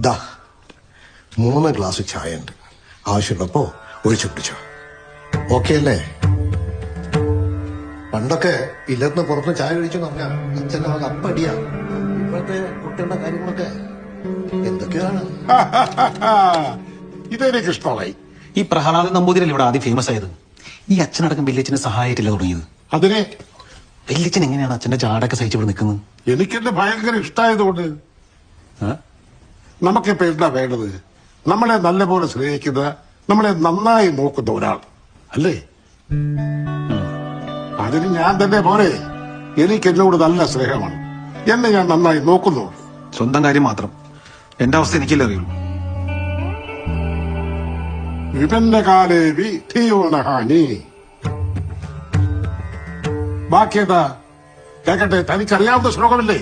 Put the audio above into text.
ദാ 3 ഗ്ലാസ് ചായ ഉണ്ട്. ആവശ്യമുള്ളപ്പോ ഒഴിച്ചു കുടിച്ചോ. ഓക്കെ അല്ലേ? പണ്ടൊക്കെ ഇല്ലത്തിന് പുറത്ത് ചായ കഴിച്ചു പറഞ്ഞാൽ അച്ഛൻ്റെ മകൻ അപ്പടിയാ. ഇപ്പോഴത്തെ കുട്ടികളുടെ കാര്യങ്ങളൊക്കെ എന്തൊക്കെയാണ്. ഇതെനിക്ക് ഇഷ്ടമായി. ഈ പ്രഹ്ലാദൻ നമ്പൂതിരല്ലേ ഇവിടെ ആദ്യം ഫേമസ് ആയത്. ഈ അച്ഛനടക്കം വല്യച്ഛന് സഹായിട്ടില്ല തുടങ്ങിയത്. അതിനെ വല്യച്ഛൻ എങ്ങനെയാണ് അച്ഛന്റെ ചാടൊക്കെ സഹിച്ചു ഇവിടെ നിൽക്കുന്നത്? എനിക്കെന്നെ ഭയങ്കര ഇഷ്ടമായതുകൊണ്ട്. നമുക്കിപ്പോ എന്താ വേണ്ടത്? നമ്മളെ നല്ലപോലെ സ്നേഹിക്കുന്ന, നമ്മളെ നന്നായി നോക്കുന്ന ഒരാൾ അല്ലേ? അതിന് ഞാൻ തന്നെ പോരെ. എനിക്ക് എന്നോട് നല്ല സ്നേഹമാണ്. എന്നെ ഞാൻ നന്നായി നോക്കുന്നു. സ്വന്തം കാര്യം മാത്രം. എന്റെ അവസ്ഥ എനിക്കല്ലേ അറിയുള്ളൂ. വിപന്നകാലേ വിധിയോണഹാനി. ബാക്കിയെന്താ കേക്കട്ടെ? തനിക്കറിയാവുന്ന ശ്ലോകമല്ലേ?